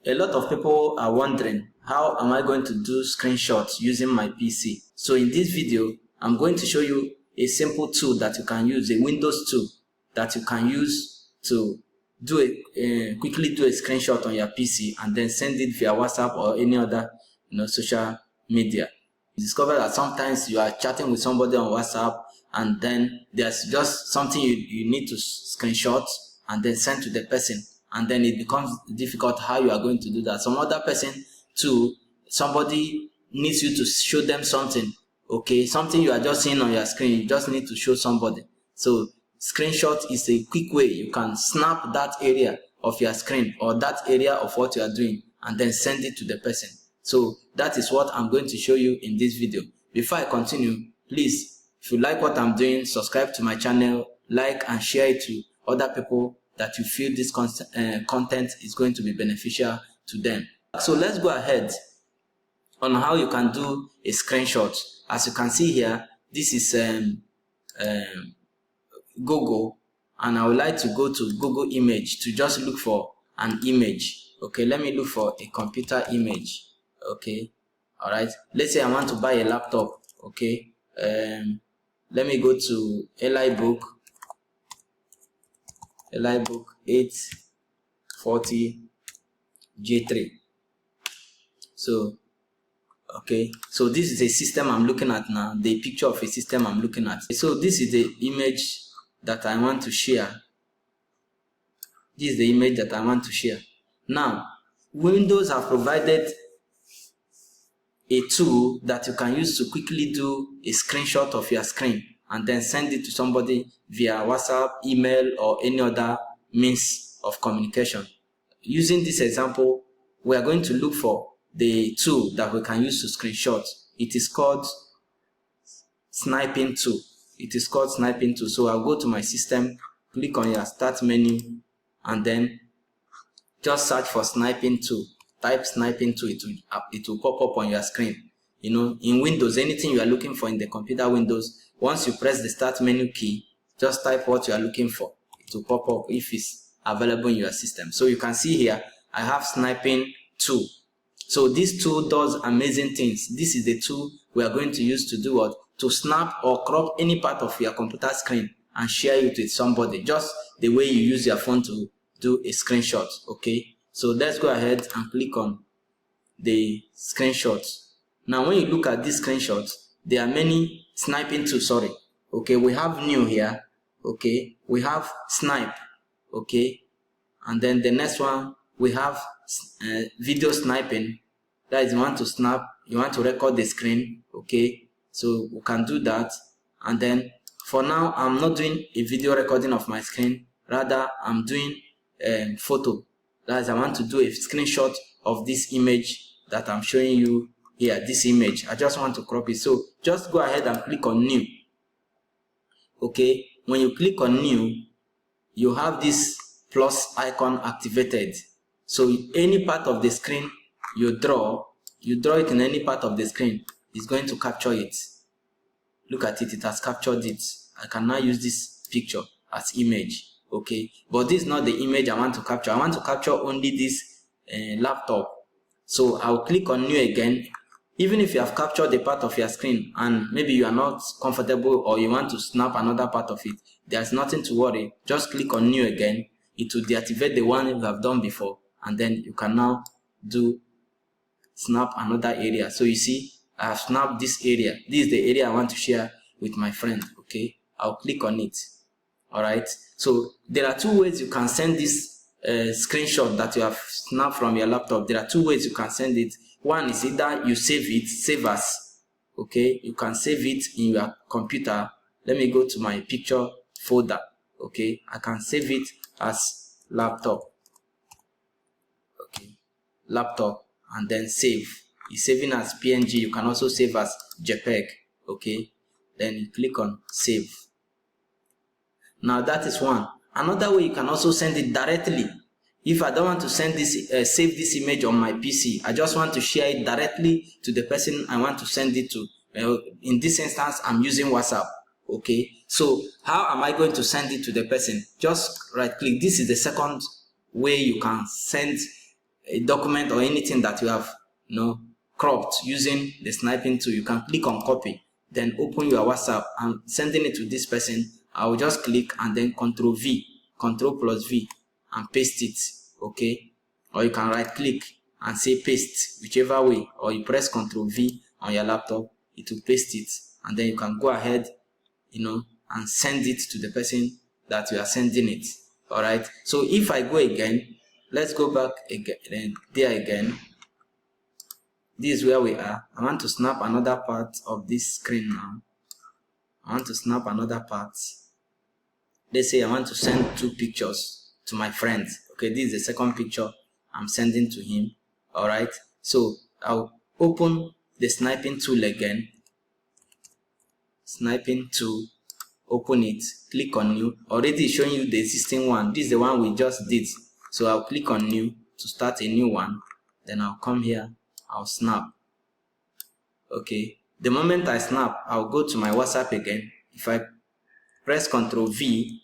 A lot of people are wondering, how am I going to do screenshots using my PC? So in this video, I'm going to show you a simple tool that you can use, a Windows tool that you can use to quickly do a screenshot on your PC and then send it via WhatsApp or any other social media. You discover that sometimes you are chatting with somebody on WhatsApp and then there's just something you need to screenshot and then send to the person, and then it becomes difficult how you are going to do that. Some other person too, somebody needs you to show them something, okay, something you are just seeing on your screen, you just need to show somebody. So screenshot is a quick way you can snap that area of your screen or that area of what you are doing and then send it to the person. So that is what I'm going to show you in this video. Before I continue, please, if you like what I'm doing, subscribe to my channel, like and share it to other people that you feel this content is going to be beneficial to them. So let's go ahead on how you can do a screenshot. As you can see here, this is Google, and I would like to go to Google Image to just look for an image. Okay, let me look for a computer image. Okay, all right, let's say I want to buy a laptop. Okay, let me go to Libook 840 J3. So okay, so this is a system I'm looking at now, the picture of a system I'm looking at. So this is the image that I want to share. This is the image that I want to share. Now, Windows have provided a tool that you can use to quickly do a screenshot of your screen and then send it to somebody via WhatsApp, email, or any other means of communication. Using this example, we are going to look for the tool that we can use to screenshot. It is called Sniping Tool. It is called Sniping Tool. So I'll go to my system, click on your start menu, and then just search for Sniping Tool. Type Sniping Tool, it will pop up on your screen. In Windows, anything you are looking for in the computer Windows, once you press the start menu key, just type what you are looking for. It will pop up if it's available in your system. So you can see here, I have Sniping Tool. So this tool does amazing things. This is the tool we are going to use to do what? To snap or crop any part of your computer screen and share it with somebody, just the way you use your phone to do a screenshot. Okay, so let's go ahead and click on the screenshot. Now when you look at this screenshot, there are many sniping tools. Okay, we have new here. Okay, we have snipe. Okay, and then the next one we have video sniping. That is, you want to snap, you want to record the screen. Okay, so we can do that. And then for now, I'm not doing a video recording of my screen, rather I'm doing photo. That is, I want to do a screenshot of this image that I'm showing you here. This image, I just want to crop it. So just go ahead and click on new. Okay, when you click on new, you have this plus icon activated. So any part of the screen you draw it in any part of the screen, is going to capture it. Look at it, it has captured it. I can now use this picture as image. Okay, but this is not the image I want to capture. I want to capture only this laptop. So I'll click on new again. Even if you have captured the part of your screen and maybe you are not comfortable or you want to snap another part of it, there's nothing to worry. Just click on new again. It will deactivate the one you have done before, and then you can now snap another area. So you see, I have snapped this area. This is the area I want to share with my friend. Okay, I'll click on it. All right, so there are two ways you can send this screenshot that you have snapped from your laptop. There are two ways you can send it. One is either you save as. Okay, you can save it in your computer. Let me go to my picture folder. Okay, I can save it as laptop. Okay, laptop, and then save. It's saving as PNG. You can also save as JPEG. Okay, then you click on save. Now that is one. Another way, you can also send it directly. If I don't want to save this image on my PC, I just want to share it directly to the person I want to send it to. In this instance, I'm using WhatsApp. Okay, so how am I going to send it to the person? Just right click. This is the second way you can send a document or anything that you have, cropped using the sniping tool, you can click on copy, then open your WhatsApp and sending it to this person. I will just click and then Control plus V and paste it. Okay, or you can right click and say paste, whichever way, or you press Control V on your laptop, it will paste it, and then you can go ahead, and send it to the person that you are sending it. All right, so if I go again, let's go back again, there again. This is where we are. I want to snap another part of this screen now. I want to snap another part. Let's say I want to send 2 pictures to my friends. Okay, this is the second picture I'm sending to him. All right, so I'll open the sniping tool again. Sniping tool, open it, click on new. Already showing you the existing one. This is the one we just did. So I'll click on new to start a new one. Then I'll come here, I'll snap. Okay, the moment I snap, I'll go to my WhatsApp again. If I press Ctrl V,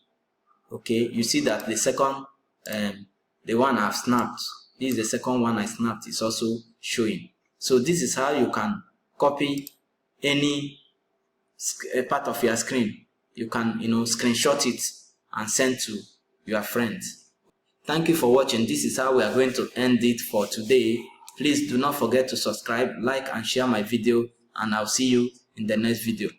okay, you see that the second, the one I've snapped, this is the second one I snapped, is also showing. So this is how you can copy any part of your screen. You can, screenshot it and send to your friends. Thank you for watching. This is how we are going to end it for today. Please do not forget to subscribe, like and share my video, and I'll see you in the next video.